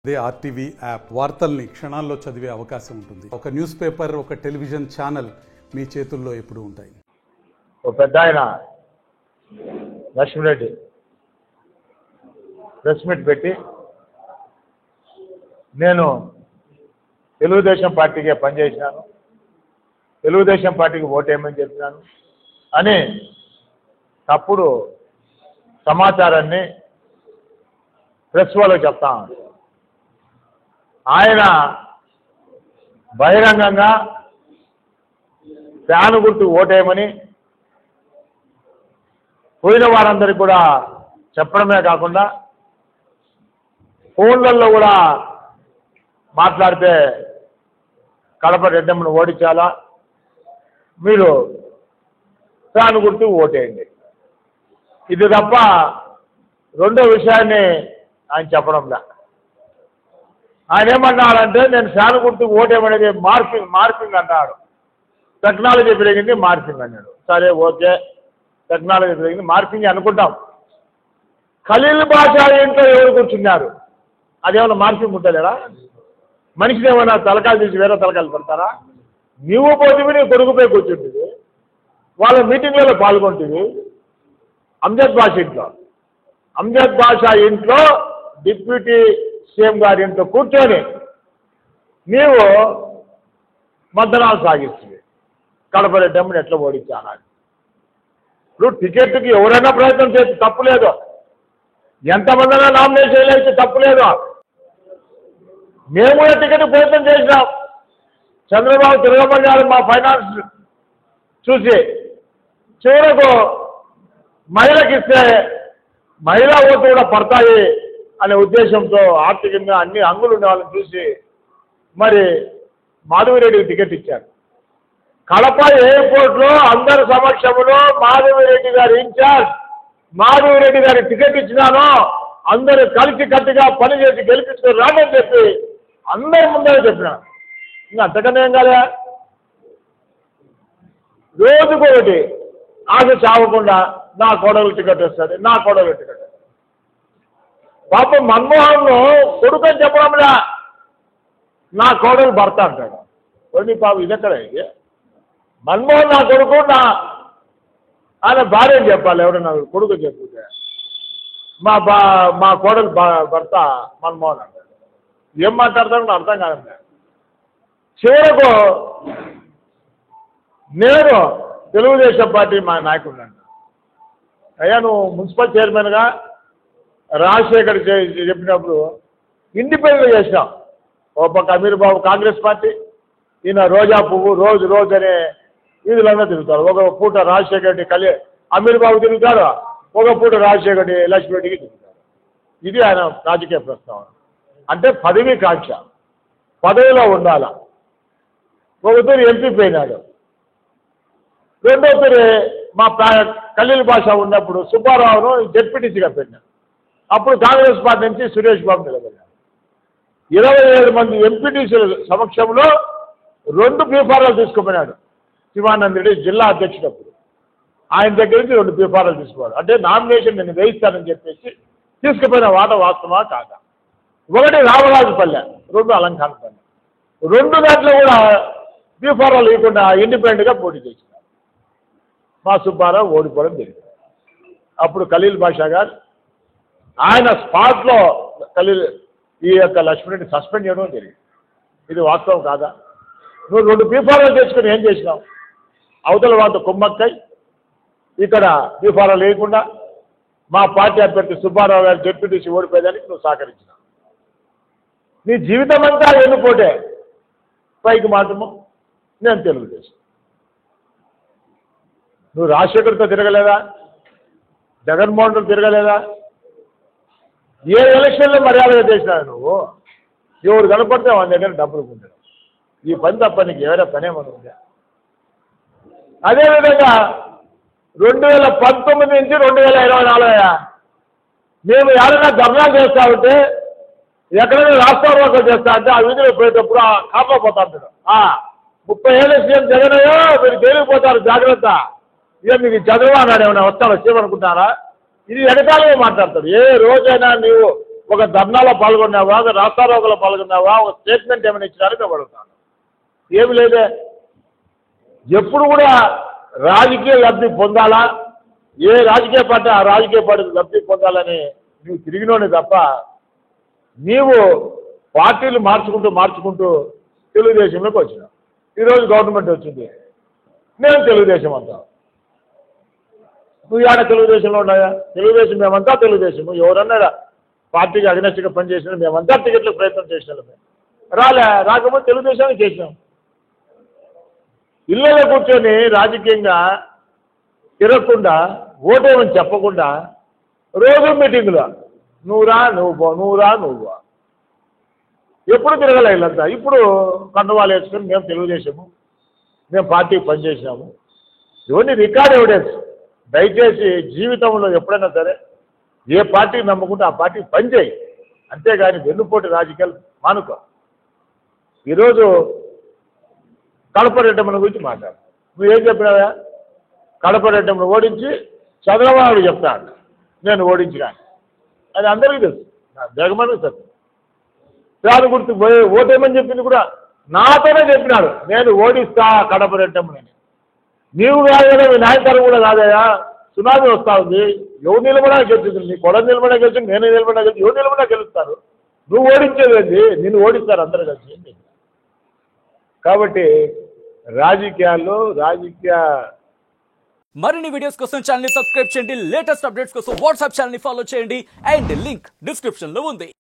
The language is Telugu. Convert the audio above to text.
దే ఆర్టీవీ యాప్ వార్తల్ని క్షణాల్లో చదివే అవకాశం ఉంటుంది. ఒక న్యూస్ పేపర్, ఒక టెలివిజన్ ఛానల్ మీ చేతుల్లో ఎప్పుడూ ఉంటాయి. ఒక పెద్ద ఆయన లక్ష్మీరెడ్డి ప్రెస్ మీట్ పెట్టి నేను తెలుగుదేశం పార్టీకే పనిచేసినాను, తెలుగుదేశం పార్టీకి ఓటేయమని చెప్పినాను అని తప్పుడు సమాచారాన్ని ప్రెస్ వాళ్ళకి చెప్తాను. ఆయన బహిరంగంగా ఫ్యాన్ గుర్తు ఓటేయమని పోయిన వారందరికీ కూడా చెప్పడమే కాకుండా ఫోన్లలో కూడా మాట్లాడితే కడప రెడ్డమ్మను ఓడించాలా, మీరు ఫ్యాన్ గుర్తు ఓటేయండి, ఇది తప్ప రెండో విషయాన్ని ఆయన చెప్పడంలా. ఆయన ఏమన్నాడంటే నేను ఫ్యాన్ గుర్తు ఓటేయమనేది మార్పింగ్ అన్నాడు. టెక్నాలజీ పెరిగింది మార్పింగ్ అన్నాడు. సరే ఓకే, టెక్నాలజీ పెరిగింది మార్పింగ్ అనుకుంటాం. ఖలీల్ బాషా ఇంట్లో ఎవరు కూర్చున్నారు, అదేమన్నా మార్పింగ్ ఉంటుందా? మనిషిని ఏమైనా తలకాలు తీసి వేరే తలకాయలు పెడతారా? నువ్వు పోతివి, నీ కొడుకుపై కూర్చుంటుంది, వాళ్ళ మీటింగ్లలో పాల్గొంటుంది. అమ్జద్ బాషా ఇంట్లో డిప్యూటీ సీఎం గారి ఇంట్లో కూర్చొని నీవు మద్దనాలు సాగిస్తుంది. కడప రెడ్డమ్మని ఎట్లా ఓడించాను? ఇప్పుడు టికెట్కి ఎవరైనా ప్రయత్నం చేసి తప్పులేదు, ఎంతమందైనా నామినేషన్ వేస్తే తప్పులేదు. మేము కూడా టికెట్ ప్రయత్నం చేసినాం. చంద్రబాబు తిరగమని గారు మా ఫైనాన్స్ చూసి చివరకు మహిళకి ఇస్తే మహిళా ఓటు కూడా పడతాయి అనే ఉద్దేశంతో ఆర్థికంగా అన్ని అంగులు ఉన్న వాళ్ళని చూసి మరి మాధవిరెడ్డికి టికెట్ ఇచ్చారు. కడప ఎయిర్పోర్ట్లో అందరి సమక్షంలో మాధవిరెడ్డి గారి ఇన్ఛార్జ్ మాధవిరెడ్డి గారి టికెట్ ఇచ్చినాను, అందరూ కలిసి కట్టుగా పనిచేసి గెలిపించుకొని రామని చెప్పి అందరి ముందరే చెప్పినాను. ఇంకా అంతకన్నా ఏం కాదా? రోజుకొకటి ఆశ చావకుండా నా కోడలు టికెట్ వస్తుంది, నా కోడలు టికెట్. పాపం మన్మోహన్ కొడుకు అని చెప్పడంలా నా కోడలు భర్త అంటాడు. కొన్ని పాపం ఇదెక్కడ మన్మోహన్ నా కొడుకు, ఆయన భార్య అని చెప్పాలి. ఎవరన్నా కొడుకు చెప్పుకుంటే మా కోడలు భర్త మన్మోహన్ అంటాడు. ఏం మాట్లాడతాడో అర్థం కాదండి. చివరకు నేను తెలుగుదేశం పార్టీ మా నాయకుడు అంట, అయ్యా నువ్వు మున్సిపల్ చైర్మన్గా రాజశేఖర్ చెప్పినప్పుడు ఇండిపెండెంట్ చేసినాం. ఓ పక్క అమీర్ బాబు కాంగ్రెస్ పార్టీ, ఈయన రోజా పువ్వు రోజు అనే వీధులంగా తిరుగుతారు. ఒక పూట రాజశేఖర్ రెడ్డి అమీర్ బాబు తిరుగుతారు, ఒక పూట రాజశేఖర్ రెడ్డి లక్ష్మీరెడ్డికి తిరుగుతారు. ఇది ఆయన రాజకీయ ప్రస్తావన. అంటే పదవి కాంక్ష, పదవిలో ఉండాల. ఒకతూరి ఎంపీ పోయినాడు, రెండో తూరి మా ఖలీల్ బాషా ఉన్నప్పుడు సుబ్బారావును జెడ్పీటీసీగా పెట్టినాడు. అప్పుడు కాంగ్రెస్ పార్టీ నుంచి సురేష్ బాబు నిలబడ్డారు. 27 మంది ఎంపీటీసీల సమక్షంలో 2 పీఫారాలు తీసుకుపోయినాడు. శివానంద రెడ్డి జిల్లా అధ్యక్షుడప్పుడు ఆయన దగ్గర నుంచి 2 పీఫారాలు తీసుకున్నాడు. అంటే నామినేషన్ నేను వేయిస్తానని చెప్పేసి తీసుకుపోయిన వాట వాస్తవా కాదా? ఒకటి రామరాజుపల్లె, 2 అలంకారపల్లె. 2 దాంట్లో కూడా పీఫారాలు ఇవ్వకుండా ఇండిపెండెంట్గా పోటీ చేసినారు. మా సుబ్బారావు ఓడిపోవడం జరిగింది. అప్పుడు ఖలీల్ బాషా గారు ఆయన స్పాట్లో ఈ యొక్క లక్ష్మీరెడ్డి సస్పెండ్ చేయడం జరిగింది. ఇది వాస్తవం కాదా? నువ్వు 2 పీఫారాలు తెచ్చుకొని ఏం చేసినావు? అవతల వాళ్ళతో కుమ్మక్కై ఇక్కడ పీఫారాలు వేయకుండా మా పార్టీ అభ్యర్థి సుబ్బారావు గారు జెడ్పీటీసీ ఓడిపోయేదానికి నువ్వు సహకరించినావు. నీ జీవితం అంతా ఎన్నుకోటే పైకి మాత్రము నేను తెలుగుదేశం. నువ్వు రాజశేఖర్తో తిరగలేదా? జగన్మోహన్ రెడ్డి తిరగలేదా? ఏ ఎలక్షన్లో మర్యాదగా చేసినావు నువ్వు? ఎవరు కనపడితే వాళ్ళ దగ్గర డబ్బులు పొందడం, ఈ పని తప్ప నీకు ఎవరైనా పని ఏమన్నా ఉందా? అదేవిధంగా 2019 నుంచి 2024 మేము ఎవరైనా ధర్నాలు చేస్తా ఉంటే, ఎక్కడైనా రాష్ట్రంలో చేస్తా అంటే ఆ వీధిలో పోయేటప్పుడు కాపాపోతా ఉంటాడు. 30 ఏళ్ళ సీఎం జగనయ్యో మీరు జైలుకు పోతారు జాగ్రత్త, ఇక మీకు చదువు అన్నాడు. ఏమైనా వస్తాడో చేయమనుకుంటారా? ఇది ఎడకాలంగా మాట్లాడతాడు. ఏ రోజైనా నీవు ఒక ధర్నాలో పాల్గొన్నావా, ఒక రాస్తారోకలో పాల్గొన్నావా, ఒక స్టేట్మెంట్ ఏమైనా ఇచ్చినారో మేము అడుగుతాను. ఏమి లేదే. ఎప్పుడు కూడా రాజకీయ లబ్ధి పొందాలా, ఏ రాజకీయ పార్టీ ఆ రాజకీయ పార్టీ లబ్ధి పొందాలని నువ్వు తిరిగినోని తప్ప నీవు పార్టీలు మార్చుకుంటూ తెలుగుదేశంలోకి వచ్చినావు. ఈరోజు గవర్నమెంట్ వచ్చింది, నేను తెలుగుదేశం అంతా. నువ్వు ఆడ తెలుగుదేశంలో ఉన్నాయా? తెలుగుదేశం మేమంతా తెలుగుదేశము. ఎవరన్నా పార్టీకి అగ్నెస్ట్గా పనిచేసిన మేమంతా టికెట్లకు ప్రయత్నం చేసినాం. రాకపోతే తెలుగుదేశానికి చేసినాం. ఇళ్ళలో కూర్చొని రాజకీయంగా తిరగకుండా, ఓటేమని చెప్పకుండా రోజు మీటింగులో నువ్వు రా. ఎప్పుడు తిరగలే ఇల్లంతా. ఇప్పుడు కండువాలు వేసుకొని మేము తెలుగుదేశము, మేము పార్టీకి పనిచేసినాము. ఇవన్నీ రికార్డ్ ఎవిడెన్స్. దయచేసి జీవితంలో ఎప్పుడైనా సరే ఏ పార్టీని నమ్ముకుంటే ఆ పార్టీకి పనిచేయి, అంతేగాని వెన్నుపోటు రాజకీయాలు మానుకో. ఈరోజు కడప రెడ్డమ్మని గురించి మాట్లాడు. నువ్వేం చెప్పినావా? కడప రెడ్డమ్మను ఓడించి చంద్రబాబు చెప్తాడు నేను ఓడించినా. అది అందరికీ తెలుసు, జగమని సత్యం. దాని గుర్తు పోయి ఓటేమని చెప్పింది కూడా నాతోనే చెప్పినాడు, నేను ఓడిస్తా కడప రెడ్డమ్మని. నీవు కాదు కదా, మీ నాయకులు కూడా కాదయా. సునామీ వస్తా ఉంది, ఎవరు నిలబడా గెలుస్తుంది. నీ కొడ నిలబడా గెలుస్తుంది, నేను నిలబడా గెలుస్తుంది. ఎవరు నిలబడా గెలుస్తారు? నువ్వు ఓడించేది, నిన్ను ఓడిస్తారు అందరు కలిసి. కాబట్టి రాజకీయాల్లో మరిన్ని వీడియోస్ కోసం ఛానల్ ని సబ్స్క్రైబ్ చేయండి. లేటెస్ట్ అప్డేట్స్ కోసం వాట్సాప్ ఛానల్ ని ఫాలో చేయండి. అండ్ లింక్ డిస్క్రిప్షన్ లో ఉంది.